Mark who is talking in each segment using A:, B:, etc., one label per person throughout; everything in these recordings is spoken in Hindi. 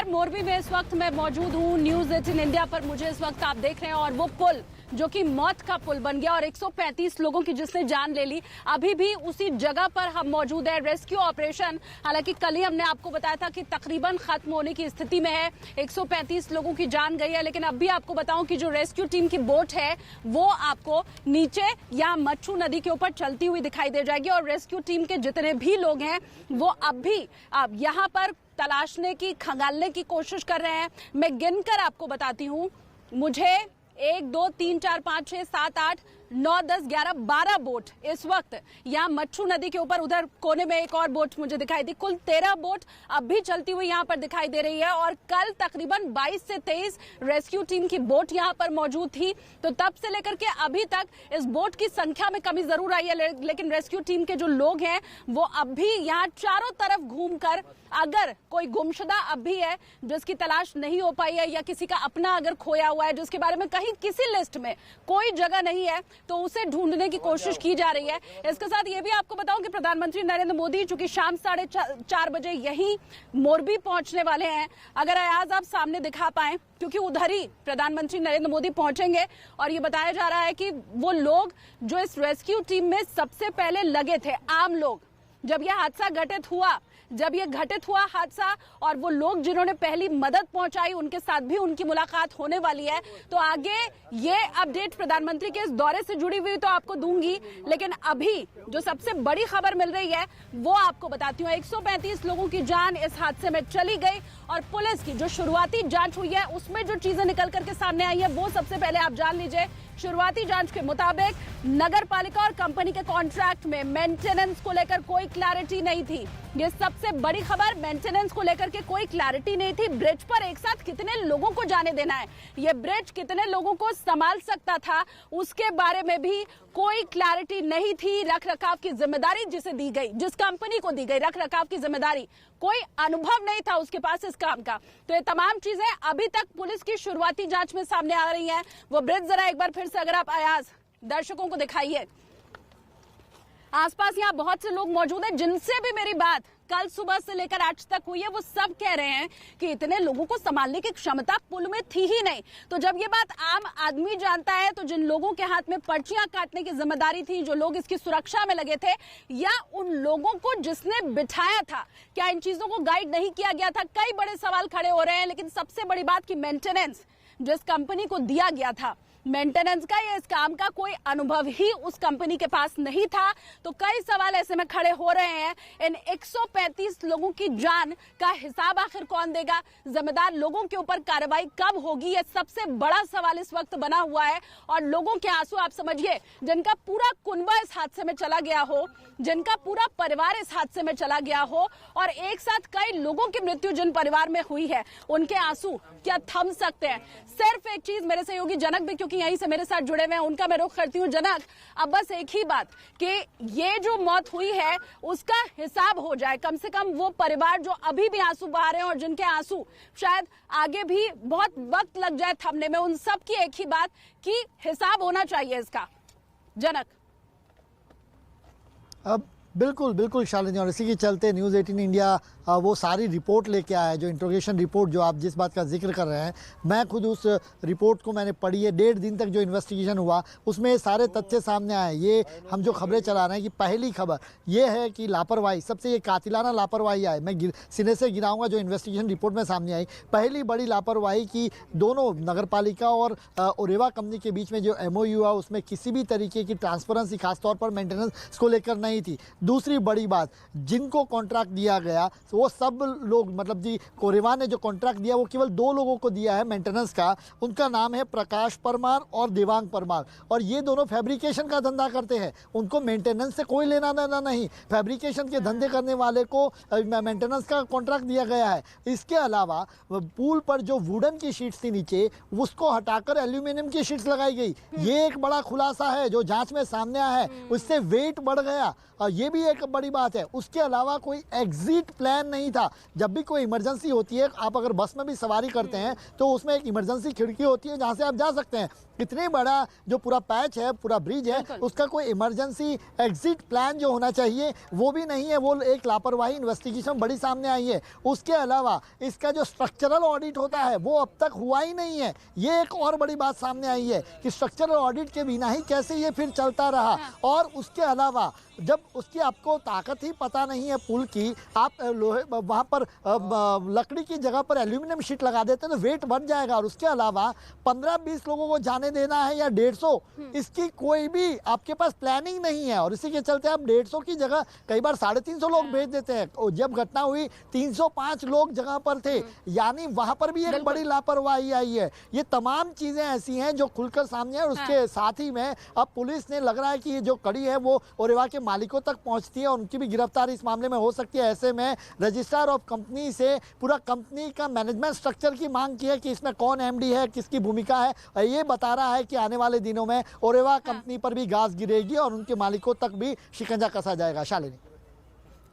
A: नमस्कार। मोरबी में इस वक्त मैं मौजूद हूँ। न्यूज़ 18 इंडिया पर मुझे इस वक्त आप देख रहे हैं और वो पुल जो कि मौत का पुल बन गया और 135 लोगों की जिसने जान ले ली, अभी भी उसी जगह पर हम मौजूद है। रेस्क्यू ऑपरेशन हालांकि कल ही हमने आपको बताया था कि तकरीबन खत्म होने की स्थिति में है। 135 लोगों की जान गई है, लेकिन अब भी आपको बताऊं कि जो रेस्क्यू टीम की बोट है वो आपको नीचे या मच्छू नदी के ऊपर चलती हुई दिखाई दे जाएगी और रेस्क्यू टीम के जितने भी लोग हैं वो अब भी यहाँ पर तलाशने की, खंगालने की कोशिश कर रहे हैं। मैं गिनकर आपको बताती हूँ, मुझे 1 2 3 4 5 6 7 8 9 10 11 12 बोट इस वक्त यहाँ मच्छू नदी के ऊपर, उधर कोने में एक और बोट मुझे दिखाई दी। कुल 13 बोट अब भी चलती हुई यहाँ पर दिखाई दे रही है और कल तकरीबन 22 से 23 रेस्क्यू टीम की बोट यहाँ पर मौजूद थी। तो तब से लेकर के अभी तक इस बोट की संख्या में कमी जरूर आई है, लेकिन रेस्क्यू टीम के जो लोग हैं वो अब भी यहाँ चारों तरफ घूमकर, अगर कोई गुमशुदा अब भी है जिसकी तलाश नहीं हो पाई है या किसी का अपना अगर खोया हुआ है जिसके बारे में कहीं किसी लिस्ट में कोई जगह नहीं है, तो उसे ढूंढने की कोशिश की जा रही है। इसके साथ ये भी आपको बताऊं कि प्रधानमंत्री नरेंद्र मोदी चूंकि शाम 4:30 बजे यही मोरबी पहुंचने वाले हैं, अगर आज आप सामने दिखा पाए, क्योंकि उधर ही प्रधानमंत्री नरेंद्र मोदी पहुंचेंगे और ये बताया जा रहा है कि वो लोग जो इस रेस्क्यू टीम में सबसे पहले लगे थे, आम लोग, जब यह हादसा घटित हुआ हादसा और वो लोग जिन्होंने पहली मदद पहुंचाई उनके साथ भी उनकी मुलाकात होने वाली है। तो आगे ये अपडेट प्रधानमंत्री के इस दौरे से जुड़ी हुई तो आपको दूंगी, लेकिन अभी जो सबसे बड़ी खबर मिल रही है वो आपको बताती हूँ। 135 लोगों की जान इस हादसे में चली गई और पुलिस की जो शुरुआती जांच हुई है उसमें जो चीजें निकल करके सामने आई है वो सबसे पहले आप जान लीजिए। शुरुआती जांच के मुताबिक नगर पालिका और कंपनी के कॉन्ट्रैक्ट में मेंटेनेंस को लेकर कोई क्लैरिटी नहीं थी। ये सबसे बड़ी खबर, मेंटेनेंस को लेकर के कोई क्लैरिटी नहीं थी। ब्रिज पर एक साथ कितने लोगों को जाने देना है, ये ब्रिज कितने लोगों को संभाल सकता था, उसके बारे में भी कोई क्लैरिटी नहीं थी। रख रखाव की जिम्मेदारी जिसे दी गई, जिस कंपनी को दी गई रख रखाव की जिम्मेदारी, कोई अनुभव नहीं था उसके पास इस काम का। तो ये तमाम चीजें अभी तक पुलिस की शुरुआती जांच में सामने आ रही हैं। वो ब्रिज जरा एक बार फिर से अगर आप अयाज दर्शकों को दिखाइए। आसपास यहाँ बहुत से लोग मौजूद हैं जिनसे भी मेरी बात कल सुबह से लेकर आज तक हुई है, वो सब कह रहे हैं कि इतने लोगों को संभालने की क्षमता पुल में थी ही नहीं। तो जब ये बात आम आदमी जानता है, तो जिन लोगों के हाथ में पर्चियां काटने की जिम्मेदारी थी, जो लोग इसकी सुरक्षा में लगे थे, या उन लोगों को जिसने बिठाया था, क्या इन चीजों को गाइड नहीं किया गया था? कई बड़े सवाल खड़े हो रहे हैं। लेकिन सबसे बड़ी बात कि मेंटेनेंस जिस कंपनी को दिया गया था, मेंटेनेंस का या इस काम का कोई अनुभव ही उस कंपनी के पास नहीं था। तो कई सवाल ऐसे में खड़े हो रहे हैं। इन 135 लोगों की जान का हिसाब आखिर कौन देगा? जिम्मेदार लोगों के ऊपर कार्रवाई कब होगी? ये सबसे बड़ा सवाल इस वक्त बना हुआ है। और लोगों के आंसू, आप समझिए, जिनका पूरा कुनबा इस हादसे में चला गया हो, जिनका पूरा परिवार इस हादसे में चला गया हो और एक साथ कई लोगों की मृत्यु जिन परिवार में हुई है, उनके आंसू क्या थम सकते हैं? सिर्फ एक चीज, मेरे सहयोगी जनक भी क्योंकि यहीं से मेरे साथ जुड़े हुए हैं, उनका मैं रुख करती हूँ। जनक, अब बस एक ही बात कि ये जो मौत हुई है उसका हिसाब हो जाए। कम से कम वो परिवार जो अभी भी आंसू बहा रहे हैं और जिनके आंसू शायद आगे भी बहुत वक्त लग जाए थमने में, उन सब की एक ही बात कि हिसाब होना चाहिए इसका। जनक,
B: अब बिल्कुल शालिनी, और इसी के चलते न्यूज़ 18 इंडिया वो सारी रिपोर्ट लेके आया है, जो इंट्रोगेशन रिपोर्ट जो आप जिस बात का जिक्र कर रहे हैं। मैं खुद उस रिपोर्ट को मैंने पढ़ी है। 1.5 दिन तक जो इन्वेस्टिगेशन हुआ उसमें सारे तथ्य सामने आए। ये हम जो खबरें चला रहे हैं कि पहली खबर ये है कि लापरवाही, सबसे ये कातिलाना लापरवाही आए, मैं सिने से गिराऊंगा जो इन्वेस्टिगेशन रिपोर्ट में सामने आई। पहली बड़ी लापरवाही की दोनों नगर पालिका और ओरेवा कंपनी के बीच में जो MOU हुआ उसमें किसी भी तरीके की ट्रांसपेरेंसी खासतौर पर मेंटेनेंस को लेकर नहीं थी। दूसरी बड़ी बात, जिनको कॉन्ट्रैक्ट दिया गया वो सब लोग, मतलब जी कोरेवा ने जो कॉन्ट्रैक्ट दिया वो केवल 2 लोगों को दिया है मेंटेनेंस का। उनका नाम है प्रकाश परमार और देवांग परमार, और ये दोनों फैब्रिकेशन का धंधा करते हैं। उनको मेंटेनेंस से कोई लेना देना नहीं। फैब्रिकेशन के धंधे करने वाले को मेंटेनेंस का कॉन्ट्रैक्ट दिया गया है। इसके अलावा पुल पर जो वुडन की शीट्स थी नीचे, उसको हटाकर एल्यूमिनियम की शीट्स लगाई गई। ये एक बड़ा खुलासा है जो जांच में सामने आया है। उससे वेट बढ़ गया। और ये भी भी एक बड़ी बात है। उसके अलावा कोई एग्जिट प्लान नहीं था। जब भी कोई इमरजेंसी होती है, आप अगर बस में भी सवारी करते हैं तो उसमें एक इमरजेंसी खिड़की होती है जहाँ से आप जा सकते हैं। इतने बड़ा जो पूरा पैच है, पूरा ब्रिज है, उसका कोई इमरजेंसी एग्जिट प्लान जो होना चाहिए वो भी नहीं है। वो एक लापरवाही इन्वेस्टिगेशन बड़ी सामने आई है। उसके अलावा इसका जो स्ट्रक्चरल ऑडिट होता है वो अब तक हुआ ही नहीं है। ये एक और बड़ी बात सामने आई है कि स्ट्रक्चरल ऑडिट के बिना ही कैसे ये फिर चलता रहा। और उसके अलावा जब उसकी आपको ताकत ही पता नहीं है पुल की, आप लोहे वहाँ पर लकड़ी की जगह पर एल्यूमिनियम शीट लगा देते हैं तो वेट बढ़ जाएगा। और उसके अलावा 15-20 लोगों को जाने देना है या 150, इसकी कोई भी आपके पास प्लानिंग नहीं है। और इसी के चलते आप 150 की जगह कई बार 350 लोग भेज देते हैं। और जब घटना हुई 305 लोग जगह पर थे, यानी वहाँ पर भी एक बड़ी लापरवाही आई है। ये तमाम चीज़ें ऐसी हैं जो खुलकर सामने है। और उसके साथ ही में अब पुलिस ने लग रहा है कि ये जो कड़ी है वो ओरेवा के मालिकों तक पहुंचती है, उनकी भी गिरफ्तारी इस मामले में हो सकती है। ऐसे में रजिस्ट्रार ऑफ कंपनी से पूरा कंपनी का मैनेजमेंट स्ट्रक्चर की मांग की है कि इसमें कौन एमडी है, किसकी भूमिका है। और ये बता रहा है कि आने वाले दिनों में ओरेवा कंपनी पर भी गाज गिरेगी और उनके मालिकों तक भी शिकंजा कसा जाएगा। शालिनी,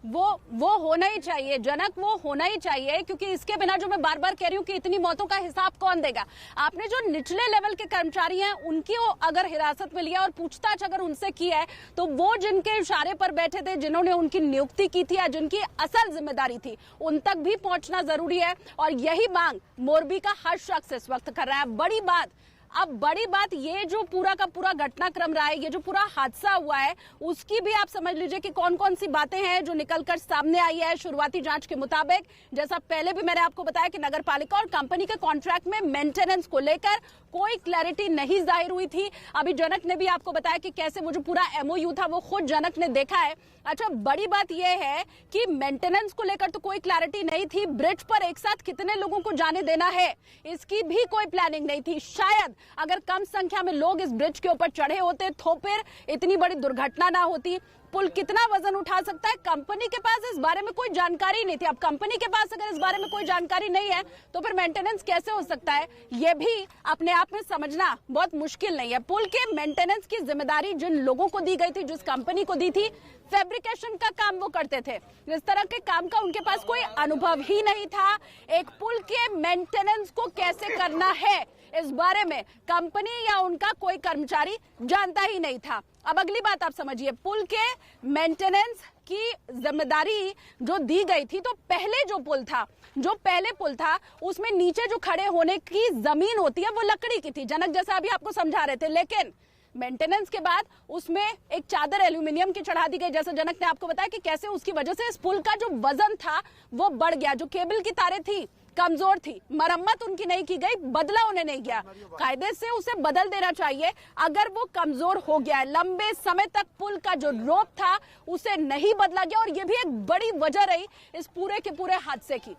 A: वो होना ही चाहिए जनक, वो होना ही चाहिए, क्योंकि इसके बिना जो मैं बार बार कह रही हूँ कि इतनी मौतों का हिसाब कौन देगा। आपने जो निचले लेवल के कर्मचारी हैं उनकी अगर हिरासत में लिया और पूछताछ अगर उनसे की है तो वो जिनके इशारे पर बैठे थे, जिन्होंने उनकी नियुक्ति की थी या जिनकी असल जिम्मेदारी थी, उन तक भी पहुंचना जरूरी है। और यही मांग मोरबी का हर शख्स इस वक्त कर रहा है। बड़ी बात ये जो पूरा का पूरा घटनाक्रम रहा है, ये जो पूरा हादसा हुआ है, उसकी भी आप समझ लीजिए कि कौन कौन सी बातें हैं जो निकलकर सामने आई है। शुरुआती जांच के मुताबिक, जैसा पहले भी मैंने आपको बताया कि नगर पालिका और कंपनी के कॉन्ट्रैक्ट में मेंटेनेंस को लेकर कोई क्लैरिटी नहीं जाहिर हुई थी। अभी जनक ने भी आपको बताया कि कैसे वो जो पूरा एमओयू था वो खुद जनक ने देखा है। अच्छा, बड़ी बात यह है कि मेंटेनेंस को लेकर तो कोई क्लैरिटी नहीं थी। ब्रिज पर एक साथ कितने लोगों को जाने देना है, इसकी भी कोई प्लानिंग नहीं थी। शायद अगर कम संख्या में लोग इस ब्रिज के ऊपर चढ़े होते तो फिर इतनी बड़ी दुर्घटना ना होती। पुल कितना वजन उठा सकता है, कंपनी के पास इस बारे में कोई जानकारी नहीं थी। अब कंपनी के पास अगर इस बारे में कोई जानकारी नहीं है तो फिर मेंटेनेंस कैसे हो सकता है, ये भी अपने आप में समझना बहुत मुश्किल नहीं है। पुल के मेंटेनेंस की जिम्मेदारी जिन लोगों को दी गई थी, जिस कंपनी को दी थी, फैब्रिकेशन का काम वो करते थे। इस तरह के काम का उनके पास कोई अनुभव ही नहीं था। एक पुल के मेंटेनेंस को कैसे करना है इस बारे में कंपनी या उनका कोई कर्मचारी जानता ही नहीं था। अब अगली बात आप समझिए, पुल के मेंटेनेंस की जिम्मेदारी जो दी गई थी, तो पहले जो पहले पुल था उसमें नीचे जो खड़े होने की जमीन होती है वो लकड़ी की थी, जनक जैसा अभी आपको समझा रहे थे। लेकिन मेंटेनेंस के बाद उसमें एक चादर एल्यूमिनियम की चढ़ा दी गई, जैसे जनक ने आपको बताया कि कैसे उसकी वजह से इस पुल का जो वजन था वो बढ़ गया। जो केबल की तारें थी कमजोर थी, मरम्मत उनकी नहीं की गई, बदला उन्हें नहीं गया। कायदे से उसे बदल देना चाहिए अगर वो कमजोर हो गया है। लंबे समय तक पुल का जो रोप था उसे नहीं बदला गया और ये भी एक बड़ी वजह रही इस पूरे के पूरे हादसे की।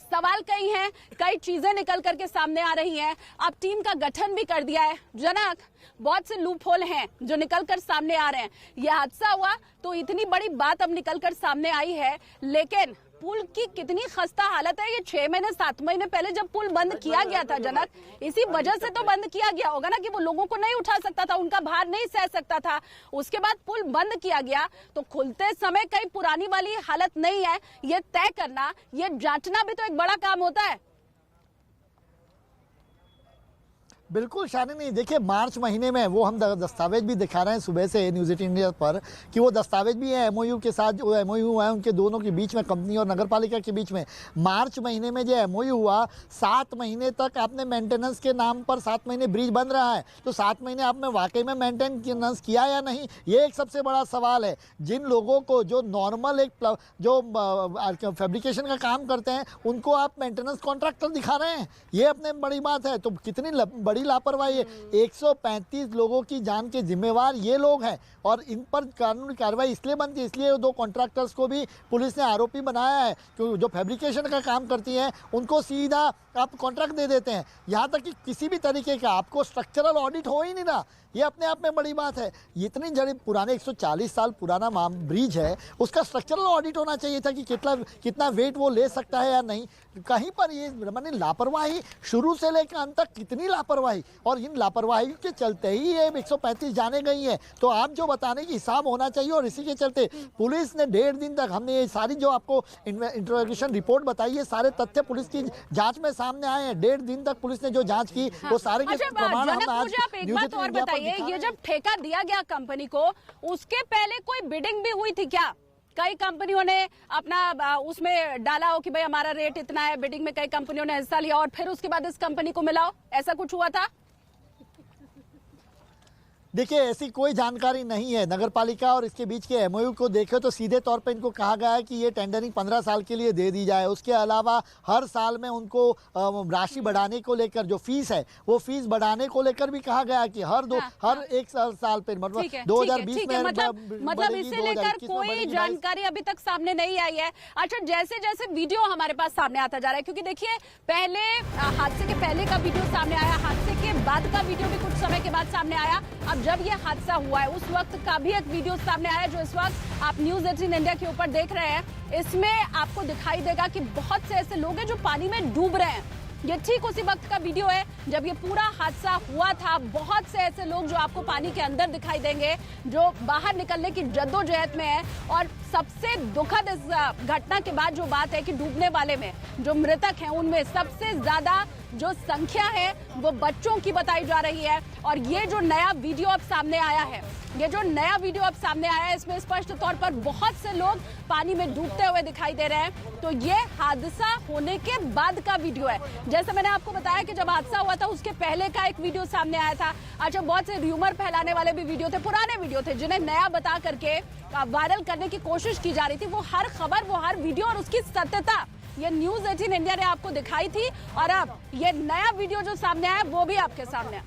A: सवाल कई हैं, कई चीजें निकल करके सामने आ रही हैं। अब टीम का गठन भी कर दिया है जनक, बहुत से लूप होल हैं जो निकल कर सामने आ रहे हैं। यह हादसा हुआ तो इतनी बड़ी बात अब निकल कर सामने आई है, लेकिन पुल की कितनी खस्ता हालत है। ये 6 महीने 7 महीने पहले जब पुल बंद किया गया था जनक, इसी वजह से तो बंद किया गया होगा ना कि वो लोगों को नहीं उठा सकता था, उनका भार नहीं सह सकता था। उसके बाद पुल बंद किया गया तो खुलते समय कहीं पुरानी वाली हालत नहीं है, ये तय करना, ये जांचना भी तो एक बड़ा काम होता है।
B: बिल्कुल शालिनी, देखिए मार्च महीने में वो हम दस्तावेज भी दिखा रहे हैं सुबह से न्यूज़ 18 इंडिया पर कि वो दस्तावेज भी है एमओयू के साथ। जो एमओयू हुआ है उनके दोनों के बीच में, कंपनी और नगर पालिका के बीच में। मार्च महीने में जो एमओयू हुआ, 7 महीने तक आपने मेंटेनेंस के नाम पर 7 महीने ब्रिज बंद रहा है, तो 7 महीने आपने वाकई में मेंटेनेंस किया या नहीं, ये एक सबसे बड़ा सवाल है। जिन लोगों को जो नॉर्मल एक जो फैब्रिकेशन का काम करते हैं उनको आप मेंटेनेंस कॉन्ट्रैक्टर दिखा रहे हैं, ये अपने बड़ी बात है। तो कितनी बड़ी लापरवाही है। 135 लोगों की जान के जिम्मेवार ये लोग हैं और इन पर कानूनी कार्रवाई इसलिए बनती है, इसलिए 2 कॉन्ट्रैक्टर्स को भी पुलिस ने आरोपी बनाया है। क्योंकि जो फैब्रिकेशन का काम करती हैं उनको सीधा आप कॉन्ट्रैक्ट दे देते हैं। यहाँ तक कि किसी भी तरीके का आपको स्ट्रक्चरल ऑडिट हो ही नहीं रहा, ये अपने आप में बड़ी बात है। इतनी जड़ी पुराने 140 साल पुराना ब्रिज है, उसका स्ट्रक्चरल ऑडिट होना चाहिए था कि कितना वेट वो ले सकता है या नहीं। कहीं पर ये मैंने लापरवाही शुरू से लेकर अंत तक, कितनी लापरवाही, और इन लापरवाही के चलते ही ये 135 जाने गई है। तो आप जो बताने की हिसाब होना चाहिए, और इसी के चलते पुलिस ने 1.5 दिन तक, हमने ये सारी जो आपको इंट्रोगेशन रिपोर्ट बताई है, सारे तथ्य पुलिस की जांच में सामने आए हैं। 1.5 दिन तक पुलिस ने जो जांच की वो सारे के प्रमाण हम आज
A: एक बात और बताइए, ये जब ठेका दिया गया कंपनी को, उसके पहले कोई बिडिंग भी हुई थी क्या? कई कंपनियों ने अपना उसमें डाला हो कि भाई हमारा रेट इतना है, बिडिंग में कई कंपनियों ने हिस्सा लिया और फिर उसके बाद इस कंपनी को मिला हो, ऐसा कुछ हुआ था?
B: देखिए, ऐसी कोई जानकारी नहीं है। नगर पालिका और इसके बीच के एमओयू को देखें तो सीधे तौर पे इनको कहा गया है कि ये टेंडरिंग 15 साल के लिए दे दी जाए। उसके अलावा हर साल में उनको राशि बढ़ाने को लेकर, जो फीस है वो फीस बढ़ाने को लेकर भी कहा गया है कि हर एक साल पे, मतलब 2020 में
A: मतलब इसे लेकर कोई जानकारी अभी तक सामने नहीं आई है। अच्छा, जैसे जैसे वीडियो हमारे पास सामने आता जा रहा है, क्योंकि देखिए पहले हादसे के पहले का वीडियो सामने आया, हादसे के बाद का वीडियो भी कुछ समय के बाद सामने आया। अब जब ये हादसा हुआ है उस वक्त का भी एक वीडियो सामने आया, जो इस वक्त आप न्यूज़ 18 इंडिया के ऊपर देख रहे हैं। इसमें आपको दिखाई देगा कि बहुत से ऐसे लोग हैं जो पानी में डूब रहे हैं। ये ठीक उसी वक्त का वीडियो है जब ये पूरा हादसा हुआ था। बहुत से ऐसे लोग जो आपको पानी के अंदर दिखाई देंगे, जो बाहर निकलने की जद्दोजहद में है। और सबसे दुखद इस घटना के बाद जो बात है कि डूबने वाले में जो मृतक हैं, उनमें सबसे ज्यादा जो संख्या है वो बच्चों की बताई जा रही है। और ये जो नया वीडियो अब सामने आया है, इसमें स्पष्ट तौर पर बहुत से लोग पानी में डूबते हुए दिखाई दे रहे हैं। तो ये हादसा होने के बाद का वीडियो है। जैसे मैंने आपको बताया कि जब हादसा हुआ था उसके पहले का एक वीडियो सामने आया था। अच्छा, बहुत से र्यूमर फैलाने वाले भी वीडियो थे, पुराने वीडियो थे, जिन्हें नया बता करके वायरल करने की कोशिश की जा रही थी। वो हर खबर, वो हर वीडियो और उसकी सत्यता ये न्यूज़ 18 इंडिया ने आपको दिखाई थी। और अब ये नया वीडियो जो सामने आया वो भी आपके सामने है।